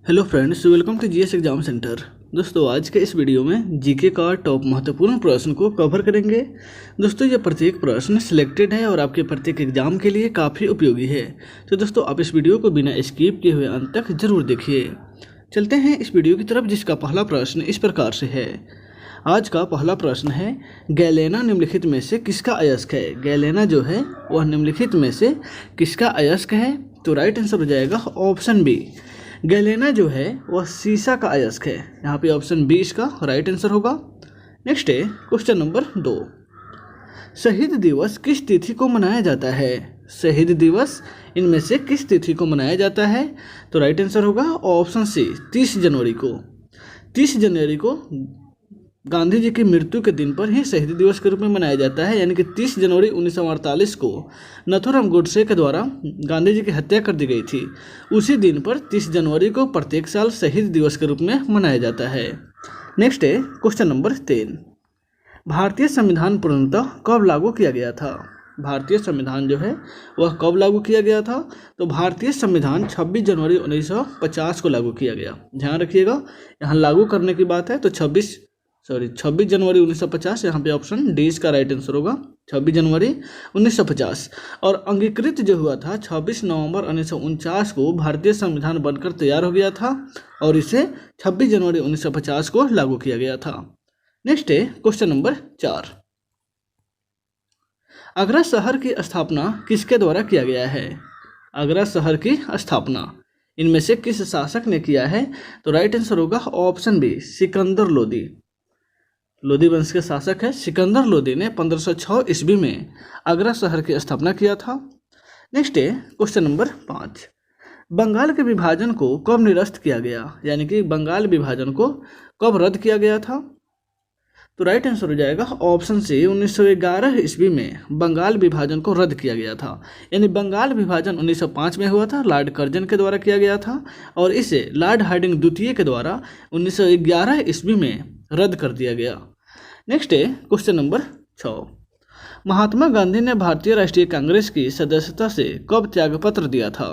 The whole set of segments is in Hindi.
Hello friends, welcome to GS exam centre. दोस्तों, आज के इस वीडियो में जीके का टॉप महत्वपूर्ण प्रश्न को कवर करेंगे। दोस्तों, ये प्रत्येक प्रश्न सिलेक्टेड है और आपके प्रत्येक एग्जाम के लिए काफ़ी उपयोगी है। तो दोस्तों, आप इस वीडियो को बिना स्किप किए हुए अंत तक जरूर देखिए। चलते हैं इस वीडियो की तरफ, जिसका पहला प्रश्न इस प्रकार से है। आज का पहला प्रश्न है, गैलेना निम्नलिखित में से किसका अयस्क है। गैलेना जो है वह निम्नलिखित में से किसका अयस्क है। तो राइट आंसर हो जाएगा ऑप्शन बी। गैलेना जो है वह सीसा का अयस्क है। यहाँ पे ऑप्शन बी इसका राइट आंसर होगा। नेक्स्ट है क्वेश्चन नंबर 2। शहीद दिवस किस तिथि को मनाया जाता है। शहीद दिवस इनमें से किस तिथि को मनाया जाता है। तो राइट आंसर होगा ऑप्शन सी, 30 जनवरी को। 30 जनवरी को गांधी जी की मृत्यु के दिन पर ही शहीद दिवस के रूप में मनाया जाता है। यानी कि 30 जनवरी 1948 को नथुराम गोडसे के द्वारा गांधी जी की हत्या कर दी गई थी। उसी दिन पर 30 जनवरी को प्रत्येक साल शहीद दिवस के रूप में मनाया जाता है। नेक्स्ट है क्वेश्चन नंबर 3। भारतीय संविधान पूर्णतः कब लागू किया गया था। भारतीय संविधान जो है वह कब लागू किया गया था। तो भारतीय संविधान 26 जनवरी 1950 को लागू किया गया। ध्यान रखिएगा, यहाँ लागू करने की बात है तो 26 जनवरी 1950, यहाँ पे ऑप्शन डी इसका राइट आंसर होगा। 26 जनवरी 1950। और अंगीकृत जो हुआ था 26 नवंबर 1949 को भारतीय संविधान बनकर तैयार हो गया था और इसे 26 जनवरी 1950 को लागू किया गया था। नेक्स्ट है क्वेश्चन नंबर 4। आगरा शहर की स्थापना किसके द्वारा किया गया है। आगरा शहर की स्थापना इनमें से किस शासक ने किया है। तो राइट आंसर होगा ऑप्शन बी, सिकंदर लोदी। लोदी वंश के शासक है सिकंदर लोदी ने 1506 ईस्वी में आगरा शहर की स्थापना किया था। नेक्स्ट है क्वेश्चन नंबर 5। बंगाल के विभाजन को कब निरस्त किया गया। यानी कि बंगाल विभाजन को कब रद्द किया गया था। तो राइट आंसर हो जाएगा ऑप्शन सी, 1911 ईस्वी में बंगाल विभाजन को रद्द किया गया था। यानी बंगाल विभाजन 1905 में हुआ था, लॉर्ड कर्जन के द्वारा किया गया था और इसे लॉर्ड हार्डिंग द्वितीय के द्वारा 1911 ईस्वी में रद्द कर दिया गया। नेक्स्ट है क्वेश्चन नंबर 6। महात्मा गांधी ने भारतीय राष्ट्रीय कांग्रेस की सदस्यता से कब त्यागपत्र दिया था।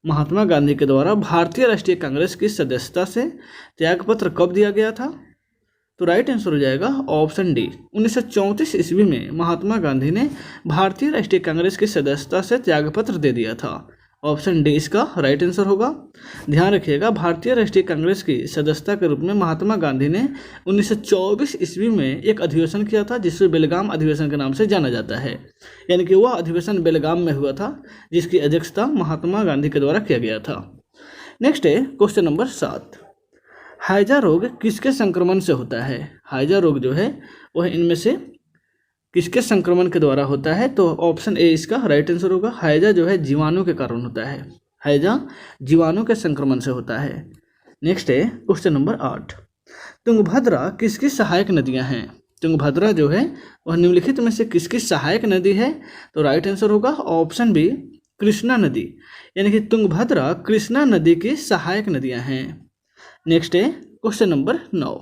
महात्मा गांधी के द्वारा भारतीय राष्ट्रीय कांग्रेस की सदस्यता से त्यागपत्र कब दिया गया था। तो राइट आंसर हो जाएगा ऑप्शन डी, 1934 ईस्वी में महात्मा गांधी ने भारतीय राष्ट्रीय कांग्रेस की सदस्यता से त्यागपत्र दे दिया था। ऑप्शन डी इसका राइट आंसर होगा। ध्यान रखिएगा, भारतीय राष्ट्रीय कांग्रेस की सदस्यता के रूप में महात्मा गांधी ने 1924 ईस्वी में एक अधिवेशन किया था, जिसे बेलगाम अधिवेशन के नाम से जाना जाता है। यानी कि वह अधिवेशन बेलगाम में हुआ था, जिसकी अध्यक्षता महात्मा गांधी के द्वारा किया गया था। नेक्स्ट है क्वेश्चन नंबर 7। हैजा रोग किसके संक्रमण से होता है। हैजा रोग जो है वह इनमें से किसके संक्रमण के द्वारा होता है। तो ऑप्शन ए इसका राइट आंसर होगा। हैजा जो है जीवाणु के कारण होता है। हैजा जीवाणु के संक्रमण से होता है। नेक्स्ट है क्वेश्चन नंबर 8। तुंगभद्रा किसकी सहायक नदियां हैं। तुंगभद्रा जो है वह निम्नलिखित में से किसकी सहायक नदी है। तो राइट आंसर होगा ऑप्शन बी, कृष्णा नदी। यानी कि तुंगभद्रा कृष्णा नदी की सहायक नदियां हैं। नेक्स्ट है क्वेश्चन नंबर 9।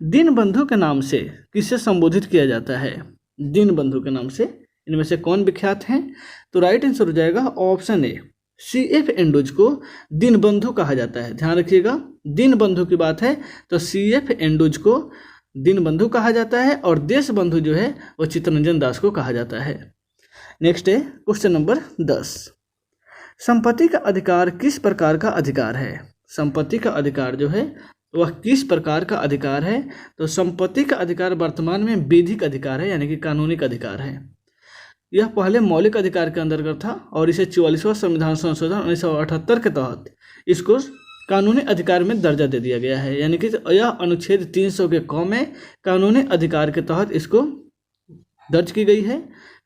दीनबंधु के नाम से किसे संबोधित किया जाता है। दीनबंधु के नाम से इनमें से कौन विख्यात हैं। तो राइट आंसर हो जाएगा ऑप्शन ए, CF एंड्रूज को दीनबंधु कहा जाता है। ध्यान रखिएगा, दीनबंधु की बात है तो CF एंड्रूज को दीनबंधु कहा जाता है और देशबंधु जो है वह चित्तरंजन दास को कहा जाता है। नेक्स्ट है क्वेश्चन नंबर 10। संपत्ति का अधिकार किस प्रकार का अधिकार है। संपत्ति का अधिकार जो है वह किस प्रकार का अधिकार है। तो संपत्ति का अधिकार वर्तमान में विधिक अधिकार है, यानी कि कानूनिक अधिकार है। यह पहले मौलिक अधिकार के अंतर्गत था और इसे 44वां संविधान संशोधन 1978 के तहत इसको कानूनी अधिकार में दर्जा दे दिया गया है। यानी कि यह अनुच्छेद 300 के क में कानूनी अधिकार के तहत इसको दर्ज की गई है।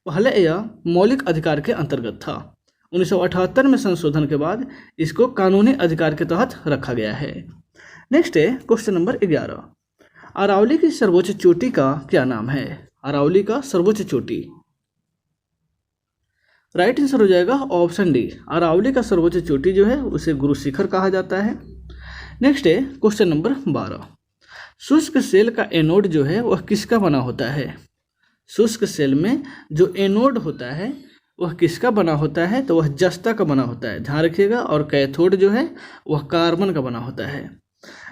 पहले यह मौलिक अधिकार के अंतर्गत था। 1978 में संशोधन के बाद इसको कानूनी अधिकार के तहत रखा गया है। नेक्स्ट है क्वेश्चन नंबर 11। अरावली की सर्वोच्च चोटी का क्या नाम है। अरावली का सर्वोच्च चोटी, राइट आंसर हो जाएगा ऑप्शन डी। अरावली का सर्वोच्च चोटी जो है उसे गुरु शिखर कहा जाता है। नेक्स्ट है क्वेश्चन नंबर 12। शुष्क सेल का एनोड जो है वह किसका बना होता है। शुष्क सेल में जो एनोड होता है वह किसका बना होता है, तो वह जस्ता का बना होता है, ध्यान रखिएगा। और कैथोड जो है वह कार्बन का बना होता है।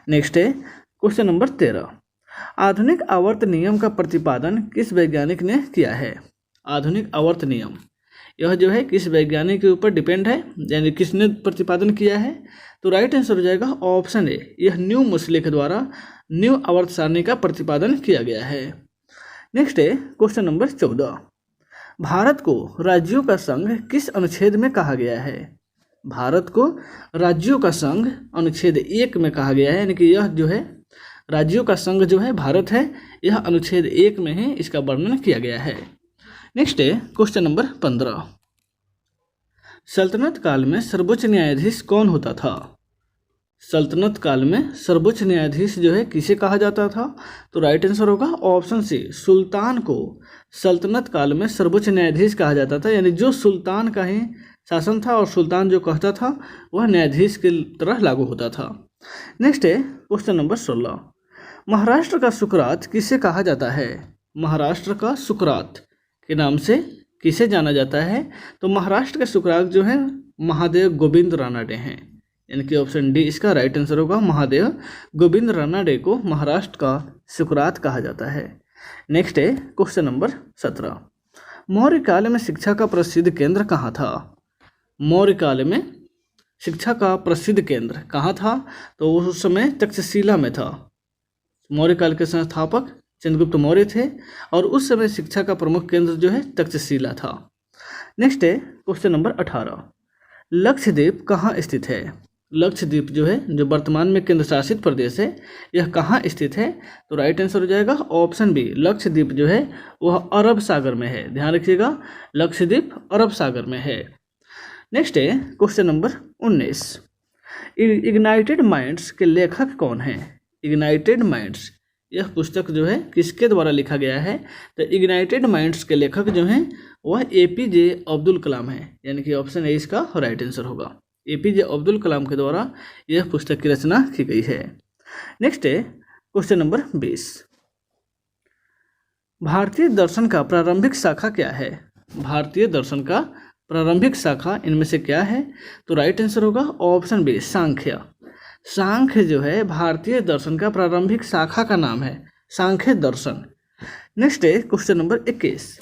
नेक्स्ट है क्वेश्चन नंबर 13, आधुनिक आवर्त नियम का प्रतिपादन किस वैज्ञानिक ने किया है। आधुनिक आवर्त नियम यह जो है किस वैज्ञानिक के ऊपर डिपेंड है, यानी किसने प्रतिपादन किया है, तो राइट आंसर हो जाएगा ऑप्शन ए, यह न्यू मुस्ले के द्वारा न्यू आवर्त सारणी का प्रतिपादन किया गया है। नेक्स्ट है क्वेश्चन नंबर 14, भारत को राज्यों का संघ किस अनुच्छेद में कहा गया है। भारत को राज्यों का संघ अनुच्छेद 1 में कहा गया है, यानी कि यह जो है राज्यों का संघ जो है भारत है, यह अनुच्छेद 1 में ही इसका वर्णन किया गया है। नेक्स्ट है क्वेश्चन नंबर 15, सल्तनत काल में सर्वोच्च न्यायाधीश कौन होता था। सल्तनत काल में सर्वोच्च न्यायाधीश जो है किसे कहा जाता था, तो राइट आंसर होगा ऑप्शन सी, सुल्तान को सल्तनत काल में सर्वोच्च न्यायाधीश कहा जाता था, यानी जो सुल्तान का ही शासन था और सुल्तान जो कहता था वह न्यायाधीश की तरह लागू होता था। नेक्स्ट है क्वेश्चन नंबर 16, महाराष्ट्र का सुकरात किसे कहा जाता है। महाराष्ट्र का सुकरात के नाम से किसे जाना जाता है, तो महाराष्ट्र के सुकरात जो है महादेव गोविंद रानाडे हैं, यानी कि ऑप्शन डी इसका राइट आंसर होगा। महादेव गोविंद रानाडे को महाराष्ट्र का सुकरात कहा जाता है। नेक्स्ट है क्वेश्चन नंबर 17, मौर्य काल में शिक्षा का प्रसिद्ध केंद्र कहाँ था। मौर्य काल में शिक्षा का प्रसिद्ध केंद्र कहाँ था, तो उस समय तक्षशिला में था। मौर्य काल के संस्थापक चंद्रगुप्त मौर्य थे और उस समय शिक्षा का प्रमुख केंद्र जो है तक्षशिला था। नेक्स्ट है क्वेश्चन नंबर 18, लक्षद्वीप कहाँ स्थित है। लक्षद्वीप जो है जो वर्तमान में केंद्र शासित प्रदेश है, यह कहाँ स्थित है, तो राइट आंसर हो जाएगा ऑप्शन बी, लक्षद्वीप जो है वह अरब सागर में है, ध्यान रखिएगा लक्षद्वीप अरब सागर में है। नेक्स्ट है क्वेश्चन नंबर 19, इग्नाइटेड माइंड्स के लेखक कौन हैं। इग्नाइटेड माइंड्स यह पुस्तक जो है किसके द्वारा लिखा गया है, तो इग्नाइटेड माइंड्स के लेखक जो हैं वह APJ अब्दुल कलाम है, यानी कि ऑप्शन ए इसका राइट आंसर होगा। APJ अब्दुल कलाम के द्वारा यह पुस्तक की रचना की गई है। नेक्स्ट है क्वेश्चन नंबर 20, भारतीय दर्शन का प्रारंभिक शाखा क्या है। भारतीय दर्शन का प्रारंभिक शाखा इनमें से क्या है, तो राइट आंसर होगा ऑप्शन बी, सांख्य। सांख्य जो है भारतीय दर्शन का प्रारंभिक शाखा का नाम है, सांख्य दर्शन। नेक्स्ट है क्वेश्चन नंबर 21,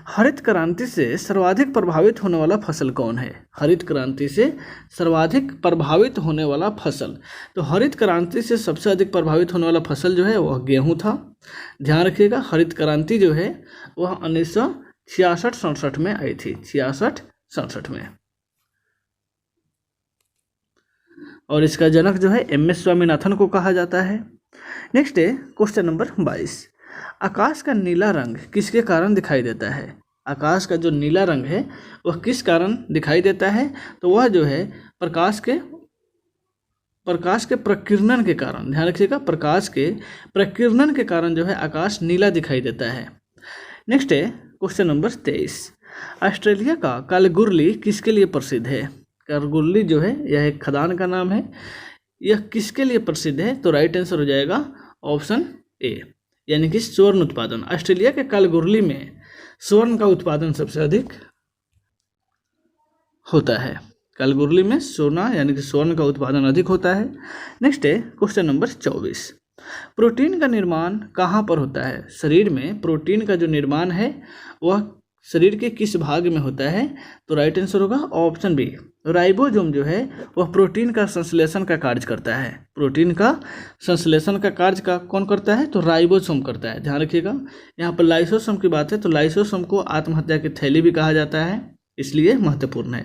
हरित क्रांति से सर्वाधिक प्रभावित होने वाला फसल कौन है। हरित क्रांति से सर्वाधिक प्रभावित होने वाला फसल, तो हरित क्रांति से सबसे अधिक प्रभावित होने वाला फसल जो है वह गेहूं था। ध्यान रखिएगा हरित क्रांति जो है वह 1966-67 में आई थी, 66-67 में, और इसका जनक जो है MS स्वामीनाथन को कहा जाता है। नेक्स्ट है क्वेश्चन नंबर 22, आकाश का नीला रंग किसके कारण दिखाई देता है। आकाश का जो नीला रंग है वह किस कारण दिखाई देता है, तो वह जो है प्रकाश के प्रकीर्णन के कारण, ध्यान रखिएगा प्रकाश के प्रकीर्णन के कारण जो है आकाश नीला दिखाई देता है। नेक्स्ट है क्वेश्चन नंबर 23, ऑस्ट्रेलिया का कालगुरली किसके लिए प्रसिद्ध है। कालगुरली जो है यह एक खदान का नाम है, यह किसके लिए प्रसिद्ध है, तो राइट आंसर हो जाएगा ऑप्शन ए, यानी कि स्वर्ण उत्पादन। ऑस्ट्रेलिया के कालगुरली में स्वर्ण का उत्पादन सबसे अधिक होता है। कालगुरली में सोना यानी कि स्वर्ण का उत्पादन अधिक होता है। नेक्स्ट है क्वेश्चन नंबर 24, प्रोटीन का निर्माण कहाँ पर होता है। शरीर में प्रोटीन का जो निर्माण है वह शरीर के किस भाग में होता है, तो राइट आंसर होगा ऑप्शन बी, राइबोसोम जो है वह प्रोटीन का संश्लेषण का कार्य करता है। प्रोटीन का संश्लेषण का कार्य का कौन करता है, तो राइबोसोम करता है। ध्यान रखिएगा यहाँ पर लाइसोसोम की बात है, तो लाइसोसोम को आत्महत्या की थैली भी कहा जाता है, इसलिए महत्वपूर्ण है।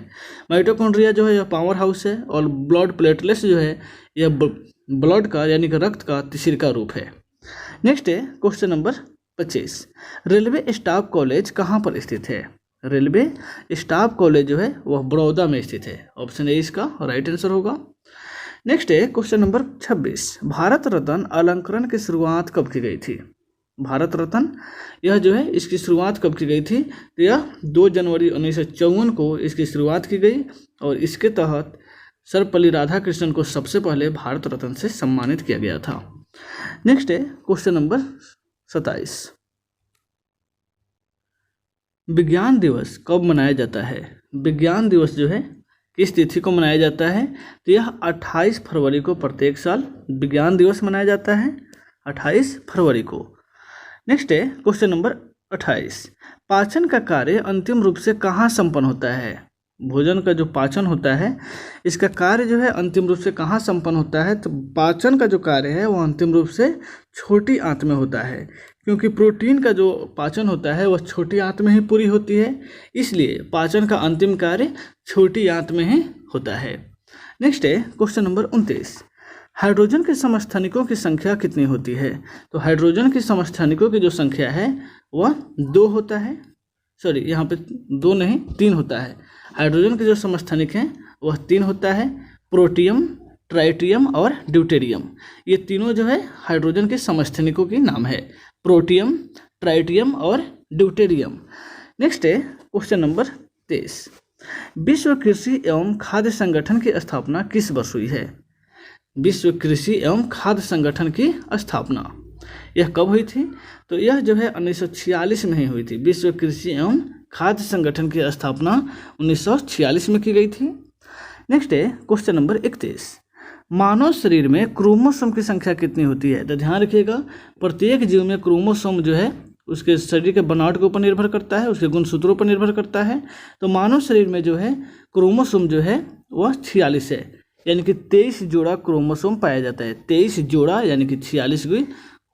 माइटोकॉन्ड्रिया जो है यह पावर हाउस है, और ब्लड प्लेटलेट्स जो है यह ब्लड का यानी कि रक्त का तीसरा रूप है। नेक्स्ट है question number 25, railway staff college कहाँ पर स्थित है। रेलवे स्टाफ कॉलेज जो है वह बड़ौदा में स्थित है, ऑप्शन ए इसका राइट आंसर होगा। नेक्स्ट है क्वेश्चन नंबर 26, भारत रत्न अलंकरण की शुरुआत कब की गई थी। भारत रत्न यह जो है इसकी शुरुआत कब की गई थी, तो यह 2 जनवरी 1954 को इसकी शुरुआत की गई, और इसके तहत सर्वपल्ली राधाकृष्णन को सबसे पहले भारत रत्न से सम्मानित किया गया था। नेक्स्ट है क्वेश्चन नंबर 27, विज्ञान दिवस कब मनाया जाता है? विज्ञान दिवस जो है किस तिथि को मनाया जाता है? तो यह 28 फरवरी को प्रत्येक साल विज्ञान दिवस मनाया जाता है, 28 फरवरी को। नेक्स्ट है क्वेश्चन नंबर 28। पाचन का कार्य अंतिम रूप से कहाँ संपन्न होता है? भोजन का जो पाचन होता है इसका कार्य जो है अंतिम रूप से कहाँ संपन्न होता है? तो पाचन का जो कार्य है वो अंतिम रूप से छोटी आंत में होता है, क्योंकि प्रोटीन का जो पाचन होता है वह छोटी आंत में ही पूरी होती है, इसलिए पाचन का अंतिम कार्य छोटी आंत में ही होता है। नेक्स्ट है क्वेश्चन नंबर 29। हाइड्रोजन के समस्थानिकों की संख्या कितनी होती है? तो हाइड्रोजन के समस्थानिकों की जो संख्या है वह 2 होता है, सॉरी यहाँ पे 2 नहीं 3 होता है। हाइड्रोजन के जो समस्थानिक हैं वह 3 होता है, प्रोटियम, ट्राइटियम और ड्यूटेरियम। ये तीनों जो है हाइड्रोजन के समस्थानिकों के नाम है, प्रोटियम, ट्राइटियम और ड्यूटेरियम। नेक्स्ट है क्वेश्चन नंबर 23। विश्व कृषि एवं खाद्य संगठन की स्थापना किस वर्ष हुई है? विश्व कृषि एवं खाद्य संगठन की स्थापना यह कब हुई थी? तो यह जो है 1946 में ही हुई थी। विश्व कृषि एवं खाद्य संगठन की स्थापना 1946 में की गई थी। नेक्स्ट है क्वेश्चन नंबर 31। मानव शरीर में क्रोमोसोम की संख्या कितनी होती है? तो ध्यान रखिएगा, प्रत्येक जीव में क्रोमोसोम जो है उसके शरीर के बनावट के ऊपर निर्भर करता है, उसके गुणसूत्रों पर निर्भर करता है। तो मानव शरीर में जो है क्रोमोसोम जो है वह 46 है, यानी कि 23 जोड़ा क्रोमोसोम पाया जाता है। 23 जोड़ा यानी कि 46 भी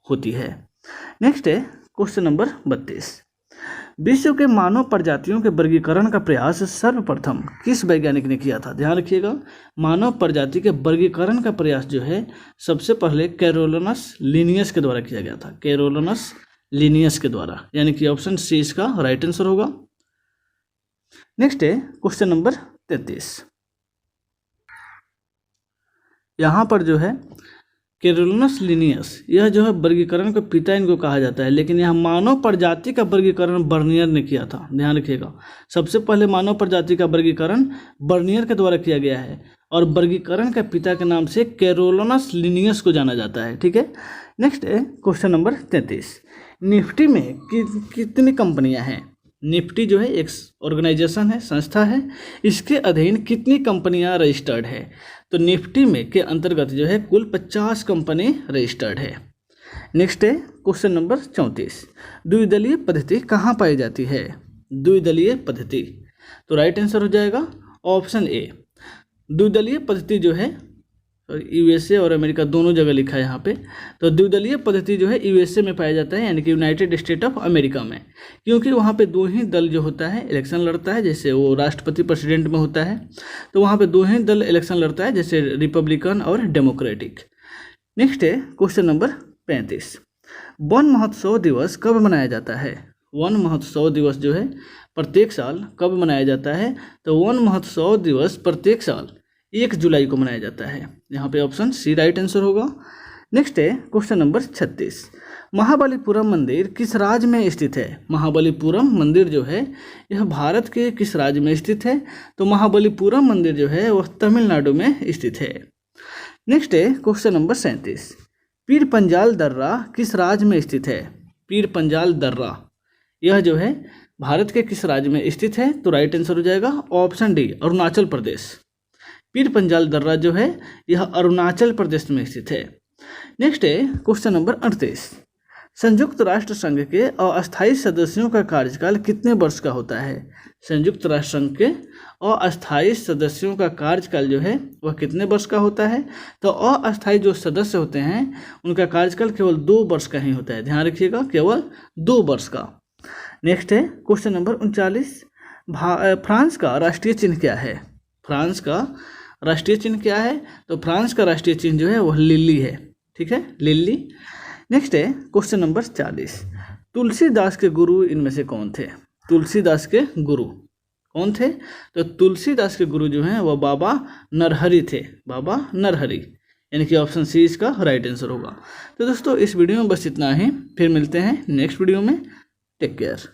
होती है। नेक्स्ट है क्वेश्चन नंबर 32। विश्व के मानव प्रजातियों के वर्गीकरण का प्रयास सर्वप्रथम किस वैज्ञानिक ने किया था? ध्यान रखिएगा, मानव प्रजाति के वर्गीकरण का प्रयास जो है सबसे पहले कैरोलिनस लिनियस के द्वारा किया गया था, कैरोलिनस लिनियस के द्वारा, यानी कि ऑप्शन सी इसका राइट आंसर होगा। नेक्स्ट है क्वेश्चन नंबर 33। यहाँ पर जो है कैरोलिनस लिनियस यह जो है वर्गीकरण के पिता इनको कहा जाता है, लेकिन यह मानव प्रजाति का वर्गीकरण बर्नियर ने किया था। ध्यान रखिएगा, सबसे पहले मानव प्रजाति का वर्गीकरण बर्नियर के द्वारा किया गया है और वर्गीकरण के पिता के नाम से कैरोलिनस लिनियस को जाना जाता है। ठीक है। नेक्स्ट है क्वेश्चन नंबर 33। निफ्टी में कितनी कंपनियां हैं? निफ्टी जो है एक ऑर्गेनाइजेशन है, संस्था है, इसके अधीन कितनी कंपनियां रजिस्टर्ड है? तो निफ्टी में के अंतर्गत जो है कुल 50 कंपनी रजिस्टर्ड है। नेक्स्ट है क्वेश्चन नंबर 34। द्विदलीय पद्धति कहाँ पाई जाती है? द्विदलीय पद्धति, तो राइट आंसर हो जाएगा ऑप्शन ए। द्विदलीय पद्धति जो है यूएसए और अमेरिका दोनों जगह लिखा है यहाँ पे, तो द्विदलीय पद्धति जो है यूएसए में पाया जाता है, यानी कि यूनाइटेड स्टेट ऑफ अमेरिका में, क्योंकि वहाँ पे 2 ही दल जो होता है इलेक्शन लड़ता है, जैसे वो राष्ट्रपति प्रेसिडेंट में होता है, तो वहाँ पे 2 ही दल इलेक्शन लड़ता है, जैसे रिपब्लिकन और डेमोक्रेटिक। नेक्स्ट है क्वेश्चन नंबर 35। वन महोत्सव दिवस कब मनाया जाता है? वन महोत्सव दिवस जो है प्रत्येक साल कब मनाया जाता है? तो वन महोत्सव दिवस प्रत्येक साल 1 जुलाई को मनाया जाता है। यहाँ पे ऑप्शन सी राइट आंसर होगा। नेक्स्ट है क्वेश्चन नंबर 36। महाबलीपुरम मंदिर किस राज्य में स्थित है? महाबलीपुरम मंदिर जो है यह भारत के किस राज्य में स्थित है? तो महाबलीपुरम मंदिर जो है वह तमिलनाडु में स्थित है। नेक्स्ट है क्वेश्चन नंबर 37। पीर पंजाल दर्रा किस राज्य में स्थित है? पीर पंजाल दर्रा यह जो है भारत के किस राज्य में स्थित है? तो राइट आंसर हो जाएगा ऑप्शन डी, अरुणाचल प्रदेश। पीर पंजाल दर्रा जो है यह अरुणाचल प्रदेश में स्थित है। नेक्स्ट है क्वेश्चन नंबर 38। संयुक्त राष्ट्र संघ के अस्थायी सदस्यों का कार्यकाल कितने वर्ष का होता है? संयुक्त राष्ट्र संघ के अस्थायी सदस्यों का कार्यकाल जो है वह कितने वर्ष का होता है? तो अस्थायी जो सदस्य होते हैं उनका कार्यकाल केवल 2 वर्ष का ही होता है। ध्यान रखिएगा, केवल 2 वर्ष का। नेक्स्ट है क्वेश्चन नंबर 39। फ्रांस का राष्ट्रीय चिन्ह क्या है? फ्रांस का राष्ट्रीय चिन्ह क्या है? तो फ्रांस का राष्ट्रीय चिन्ह जो है वह लिली है। ठीक है, लिली। नेक्स्ट है क्वेश्चन नंबर 40। तुलसीदास के गुरु इनमें से कौन थे? तुलसीदास के गुरु कौन थे? तो तुलसीदास के गुरु जो हैं वह बाबा नरहरि थे, बाबा नरहरि, यानी कि ऑप्शन सी इसका राइट आंसर होगा। तो दोस्तों इस वीडियो में बस इतना ही, फिर मिलते हैं नेक्स्ट वीडियो में। Take care.